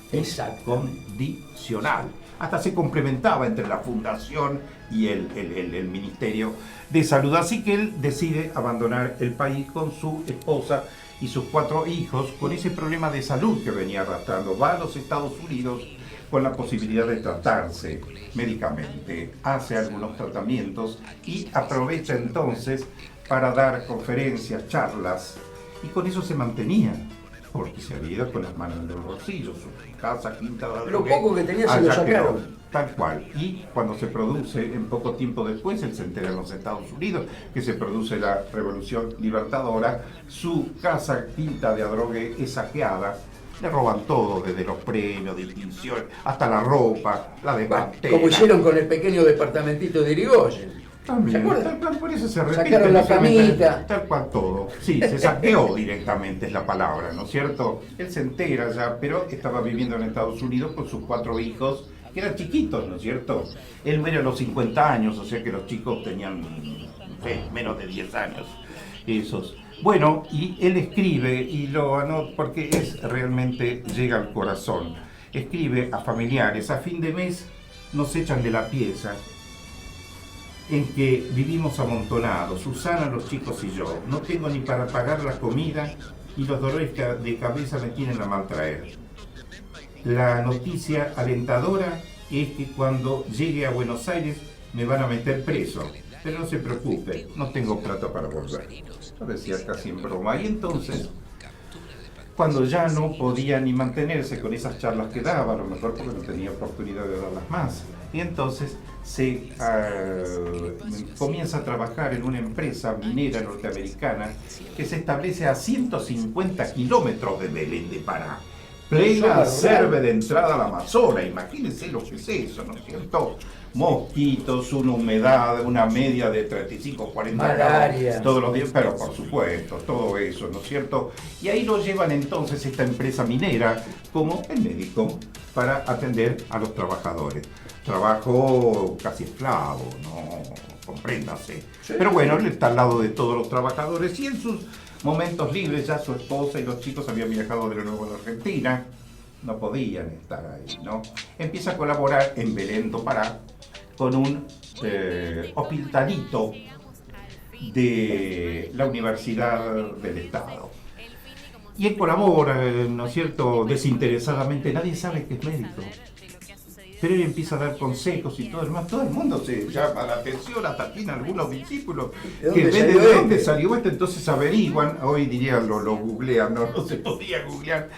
condicional. Hasta se complementaba entre la fundación y el Ministerio de Salud. Así que él decide abandonar el país con su esposa y sus 4 hijos, con ese problema de salud que venía arrastrando. Va a los Estados Unidos con la posibilidad de tratarse médicamente, hace algunos tratamientos y aprovecha entonces para dar conferencias, charlas, y con eso se mantenía, porque se había ido con las manos en los bolsillos, su casa, quinta de lo poco que tenía se lo sacaron. Tal cual. Y cuando se produce, en poco tiempo después, él se entera en los Estados Unidos, que se produce la Revolución Libertadora, su casa, quinta de Adrogué, es saqueada. Le roban todo, desde los premios, distinciones, hasta la ropa, la desmantelan. Como hicieron con el pequeño departamentito de Irigoyen. También, tal cual, por eso se repite. Sacaron la camita. Tal cual todo. Sí, se saqueó directamente, es la palabra, ¿no es cierto? Él se entera ya, pero estaba viviendo en Estados Unidos con sus 4 hijos, que eran chiquitos, ¿no es cierto? Él muere a los 50 años, o sea que los chicos tenían menos de 10 años, esos. Bueno, y él escribe, y lo anota porque realmente llega al corazón. Escribe a familiares, a fin de mes nos echan de la pieza en que vivimos amontonados, Susana, los chicos y yo. No tengo ni para pagar la comida y los dolores de cabeza me tienen a maltraer. La noticia alentadora es que cuando llegue a Buenos Aires me van a meter preso, pero no se preocupe, no tengo plata para volver. Lo decía casi en broma. Y entonces, cuando ya no podía ni mantenerse con esas charlas que daba, a lo mejor porque no tenía oportunidad de darlas más, y entonces se comienza a trabajar en una empresa minera norteamericana que se establece a 150 kilómetros de Belén de Pará. Plena selva de entrada al Amazonas, imagínense lo que es eso, ¿no es cierto? Mosquitos, una humedad, una media de 35, 40 grados todos los días, pero por supuesto, todo eso, ¿no es cierto? Y ahí lo llevan entonces esta empresa minera como el médico para atender a los trabajadores. Trabajo casi esclavo, ¿no? Compréndase. Sí. Pero bueno, él está al lado de todos los trabajadores y en sus momentos libres ya su esposa y los chicos habían viajado de nuevo a la Argentina, no podían estar ahí, ¿no? Empieza a colaborar en Belén do Pará con un hospitalito de la Universidad del Estado. Y él colabora, ¿no es cierto?, desinteresadamente, nadie sabe que es médico. Pero él empieza a dar consejos y todo el más, todo el mundo se llama la atención, hasta tiene algunos discípulos que ven de dónde salió esto, entonces averiguan, hoy dirían lo googlean, no se podía googlear,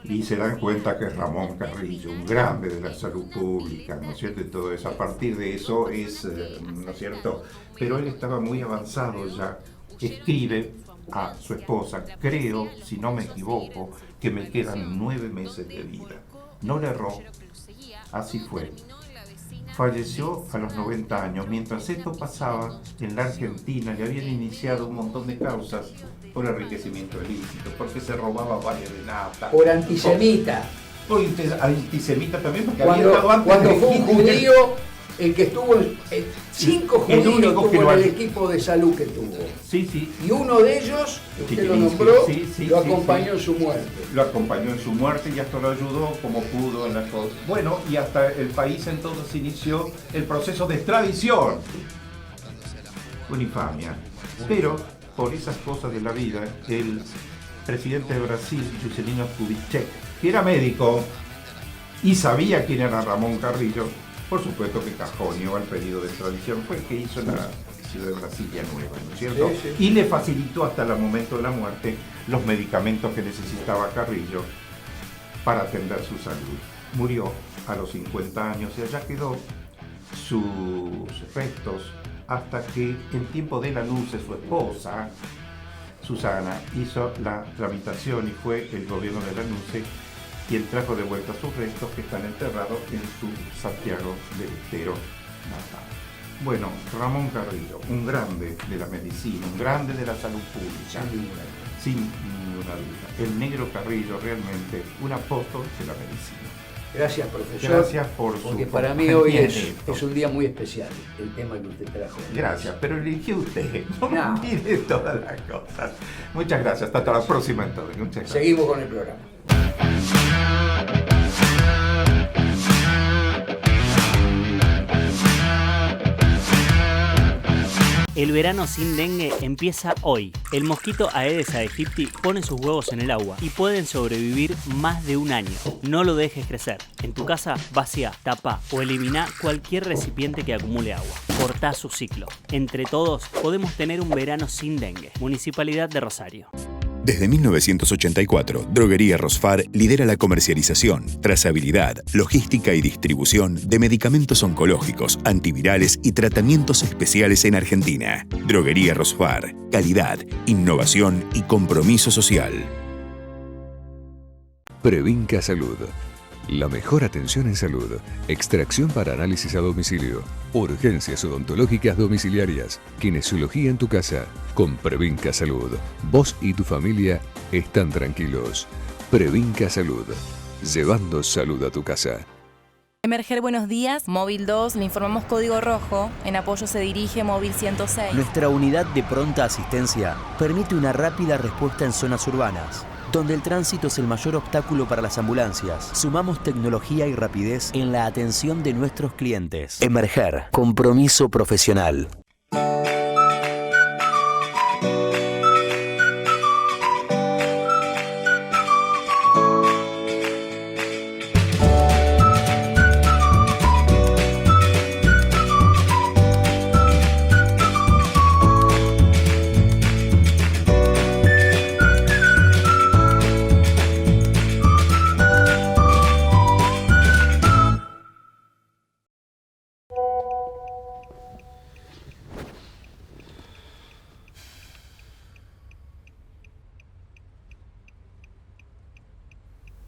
y se dan cuenta que es Ramón Carrillo, un grande de la salud pública, ¿no es cierto? Y todo eso, a partir de eso es, ¿no es cierto? Pero él estaba muy avanzado ya, escribe a su esposa: creo, si no me equivoco, que me quedan 9 meses de vida. No le erró, así fue. Falleció a los 90 años. Mientras esto pasaba, en la Argentina le habían iniciado un montón de causas por enriquecimiento ilícito, porque se robaba vales de nafta. Por antisemita. Por antisemita también, porque Cuando, había estado antes cuando de fue un Hitler. judío, el que estuvo, 5 El judíos único que tuvo en lo el ha- equipo de salud que tuvo. Sí, sí. Y uno de ellos, que usted lo Chiquilinsky, nombró, sí, lo sí, acompañó sí. en su muerte. Lo acompañó en su muerte y hasta lo ayudó como pudo en las cosas. Bueno, y hasta el país entonces inició el proceso de extradición. Una infamia. Pero por esas cosas de la vida, el presidente de Brasil, Juscelino Kubitschek, que era médico y sabía quién era Ramón Carrillo, por supuesto que cajoneó al pedido de extradición. Fue el que hizo en la ciudad de Brasilia Nueva, ¿no es cierto? Sí, sí. Y le facilitó hasta el momento de la muerte los medicamentos que necesitaba Carrillo para atender su salud. Murió a los 50 años y allá quedó sus restos hasta que en tiempo de Lanuse, su esposa, Susana, hizo la tramitación y fue el gobierno de Lanuse quien trajo de vuelta sus restos, que están enterrados en su Santiago del Estero natal. Bueno, Ramón Carrillo, un grande de la medicina, un grande de la salud pública, sin ninguna duda. El negro Carrillo, realmente un apóstol de la medicina. Gracias, profesor. Gracias por su porque para mí hoy compañía. es un día muy especial, el tema que usted trajo. Gracias, pero eligió usted, no No. mire todas las cosas. Muchas gracias, hasta la próxima entonces. Muchas gracias. Seguimos con el programa. El verano sin dengue empieza hoy. El mosquito Aedes aegypti pone sus huevos en el agua y pueden sobrevivir más de un año. No lo dejes crecer. En tu casa, vacía, tapa o elimina cualquier recipiente que acumule agua. Cortá su ciclo. Entre todos podemos tener un verano sin dengue. Municipalidad de Rosario. Desde 1984, Droguería Rosfar lidera la comercialización, trazabilidad, logística y distribución de medicamentos oncológicos, antivirales y tratamientos especiales en Argentina. Droguería Rosfar, calidad, innovación y compromiso social. Previnca Salud. La mejor atención en salud. Extracción para análisis a domicilio. Urgencias odontológicas domiciliarias. Kinesiología en tu casa. Con Previnca Salud. Vos y tu familia están tranquilos. Previnca Salud. Llevando salud a tu casa. Emerger, buenos días. Móvil 2, le informamos código rojo. En apoyo se dirige Móvil 106. Nuestra unidad de pronta asistencia permite una rápida respuesta en zonas urbanas, donde el tránsito es el mayor obstáculo para las ambulancias. Sumamos tecnología y rapidez en la atención de nuestros clientes. Emerger, compromiso profesional.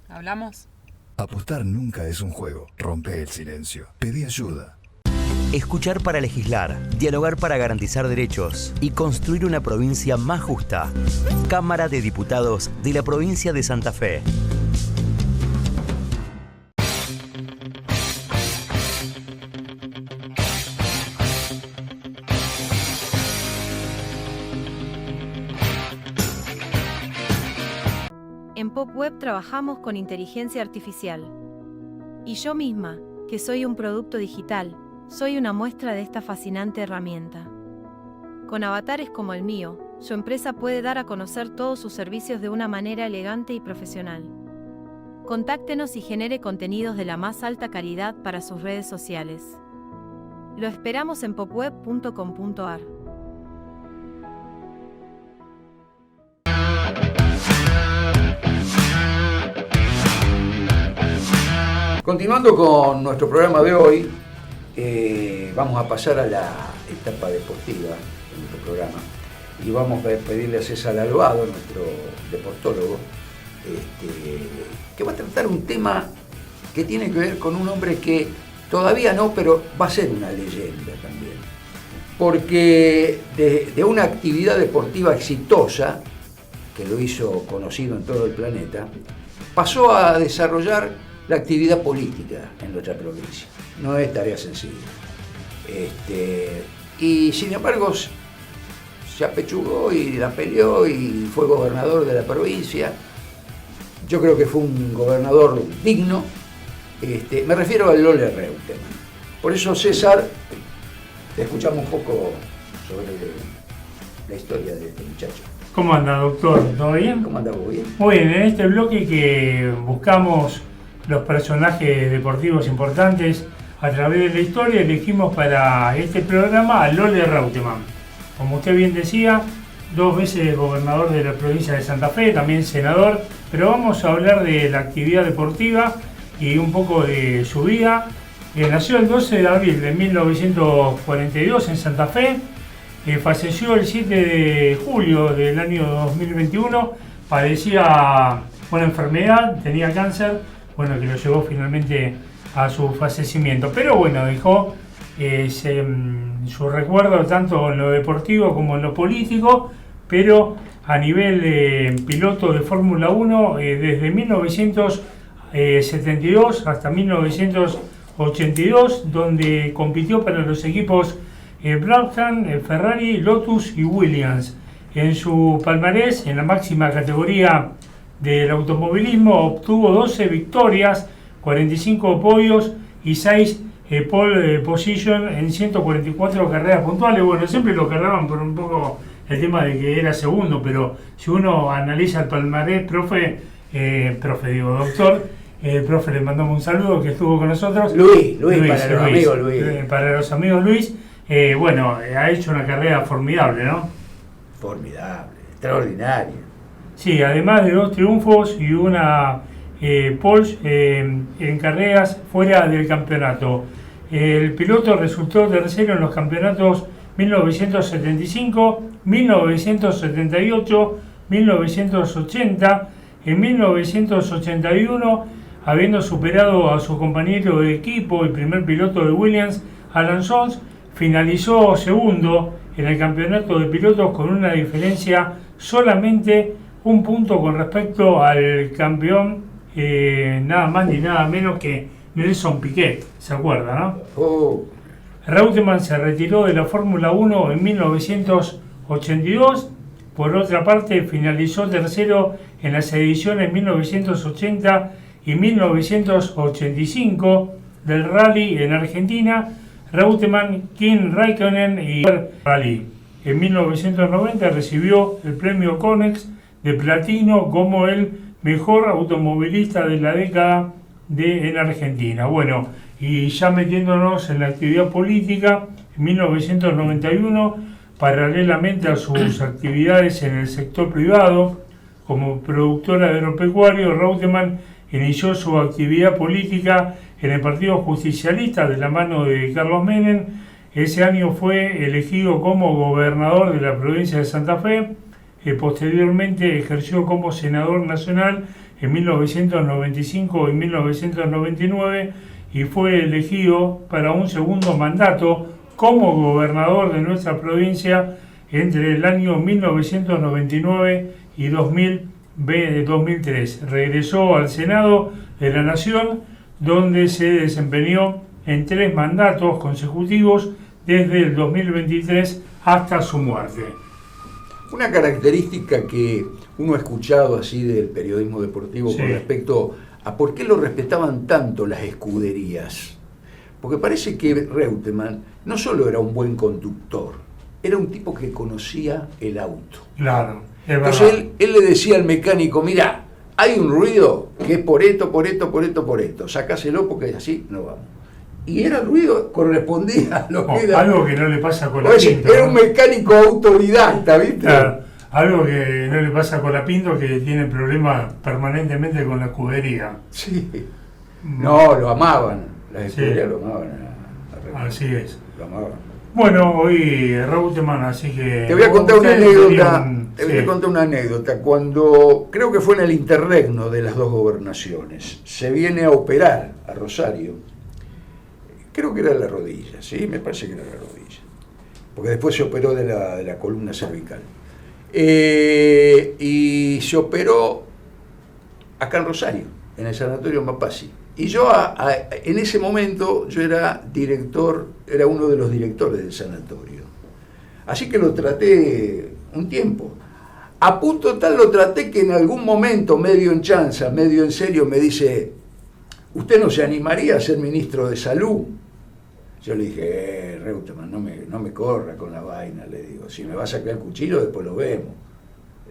¿Hablamos? Apostar nunca es un juego. Rompe el silencio. Pedí ayuda. Escuchar para legislar, dialogar para garantizar derechos y construir una provincia más justa. Cámara de Diputados de la provincia de Santa Fe. En PopWeb trabajamos con inteligencia artificial. Y yo misma, que soy un producto digital, soy una muestra de esta fascinante herramienta. Con avatares como el mío, su empresa puede dar a conocer todos sus servicios de una manera elegante y profesional. Contáctenos y genere contenidos de la más alta calidad para sus redes sociales. Lo esperamos en popweb.com.ar. Continuando con nuestro programa de hoy, vamos a pasar a la etapa deportiva de nuestro programa. y vamos a pedirle a César Alvado, nuestro deportólogo, que va a tratar un tema que tiene que ver con un hombre que todavía no, pero va a ser una leyenda también. Porque de una actividad deportiva exitosa, que lo hizo conocido en todo el planeta, pasó a desarrollar la actividad política en nuestra provincia. No es tarea sencilla. Y sin embargo, se apechugó y la peleó y fue gobernador de la provincia. Yo creo que fue un gobernador digno. Me refiero al Lole Reutemann. Por eso, César, te escuchamos un poco sobre la historia de este muchacho. ¿Cómo anda, doctor? ¿Todo bien? ¿Cómo anda vos? Bien. Muy bien, en este bloque que buscamos los personajes deportivos importantes a través de la historia, elegimos para este programa a Lole Reutemann. Como usted bien decía, 2 veces gobernador de la provincia de Santa Fe, también senador, pero vamos a hablar de la actividad deportiva y un poco de su vida. Nació el 12 de abril de 1942 en Santa Fe, falleció el 7 de julio del año 2021, padecía una enfermedad, tenía cáncer, bueno, que lo llevó finalmente a su fallecimiento, pero bueno, dejó su recuerdo tanto en lo deportivo como en lo político, pero a nivel piloto de Fórmula 1 desde 1972 hasta 1982, donde compitió para los equipos Brabham, Ferrari, Lotus y Williams. En su palmarés, en la máxima categoría del automovilismo, obtuvo 12 victorias, 45 podios y 6 pole position en 144 carreras puntuales. Bueno, siempre lo cargaban por un poco el tema de que era segundo, pero si uno analiza el palmarés, doctor, profe, le mandamos un saludo que estuvo con nosotros. Luis, para los amigos Luis. Para los amigos Luis, ha hecho una carrera formidable, ¿no? Formidable, extraordinaria. Sí, además de 2 triunfos y una pole en carreras fuera del campeonato. El piloto resultó tercero en los campeonatos 1975, 1978, 1980, en 1981, habiendo superado a su compañero de equipo y primer piloto de Williams, Alan Jones, finalizó segundo en el campeonato de pilotos con una diferencia solamente 1 punto con respecto al campeón, nada más ni nada menos que Nelson Piquet, ¿se acuerda, no? Reutemann se retiró de la Fórmula 1 en 1982. Por otra parte, finalizó tercero en las ediciones 1980 y 1985 del Rally en Argentina, Reutemann, Kimi Räikkönen y Rally. En 1990 recibió el premio Konex de platino como el mejor automovilista de la década en Argentina. Bueno, y ya metiéndonos en la actividad política, en 1991, paralelamente a sus actividades en el sector privado, como productor agropecuario, Reutemann inició su actividad política en el Partido Justicialista de la mano de Carlos Menem. Ese año fue elegido como gobernador de la provincia de Santa Fe. Posteriormente ejerció como senador nacional en 1995 y 1999 y fue elegido para un segundo mandato como gobernador de nuestra provincia entre el año 1999 y 2003. Regresó al Senado de la Nación, donde se desempeñó en 3 mandatos consecutivos desde el 2023 hasta su muerte. Una característica que uno ha escuchado así del periodismo deportivo con respecto a por qué lo respetaban tanto las escuderías. Porque parece que Reutemann no solo era un buen conductor, era un tipo que conocía el auto. Claro, es entonces él le decía al mecánico, mirá, hay un ruido que es por esto, sacáselo porque así no vamos. Y era el ruido, correspondía a lo que era. Algo que no le pasa con la Pinto. Era un mecánico autodidacta, ¿viste? Claro, algo que no le pasa con la Pinto, que tiene problemas permanentemente con la escudería. Sí. No, lo amaban. Las escuderías lo amaban. Así es. Lo amaban. Bueno, hoy Reutemann, así que... Te voy a contar una anécdota. Sí. Te voy a contar una anécdota. Cuando, creo que fue en el interregno de las dos gobernaciones, se viene a operar a Rosario, creo que era la rodilla, sí, me parece que era la rodilla, porque después se operó de la columna cervical. Y se operó acá en Rosario, en el sanatorio Mapasi. Y yo en ese momento yo era uno de los directores del sanatorio. Así que lo traté un tiempo. A punto tal lo traté que en algún momento, medio en chanza, medio en serio, me dice, ¿usted no se animaría a ser ministro de Salud? Yo le dije, Reutemann, no me corra con la vaina, le digo, si me va a sacar el cuchillo después lo vemos.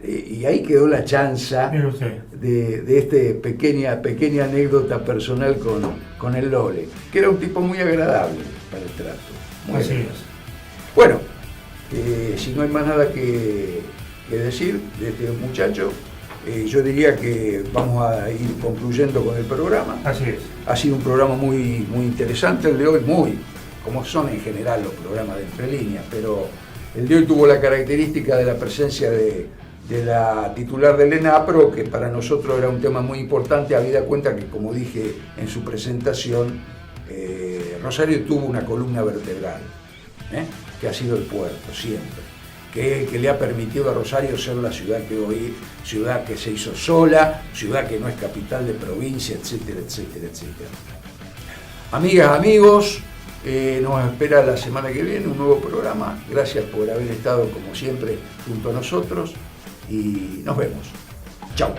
Y ahí quedó la chanza de esta pequeña anécdota personal con el Lole, que era un tipo muy agradable para el trato. Así es. Bueno, si no hay más nada que decir de este muchacho, yo diría que vamos a ir concluyendo con el programa. Así es. Ha sido un programa muy, muy interesante el de hoy, como son en general los programas de Entre Líneas, pero el de hoy tuvo la característica de la presencia de la titular del ENAPRO, que para nosotros era un tema muy importante, habida cuenta que, como dije en su presentación, Rosario tuvo una columna vertebral, que ha sido el puerto siempre, que le ha permitido a Rosario ser la ciudad que hoy, ciudad que se hizo sola, ciudad que no es capital de provincia, etcétera, etcétera, etcétera. Amigas, amigos, nos espera la semana que viene un nuevo programa. Gracias por haber estado, como siempre, junto a nosotros y nos vemos. Chao.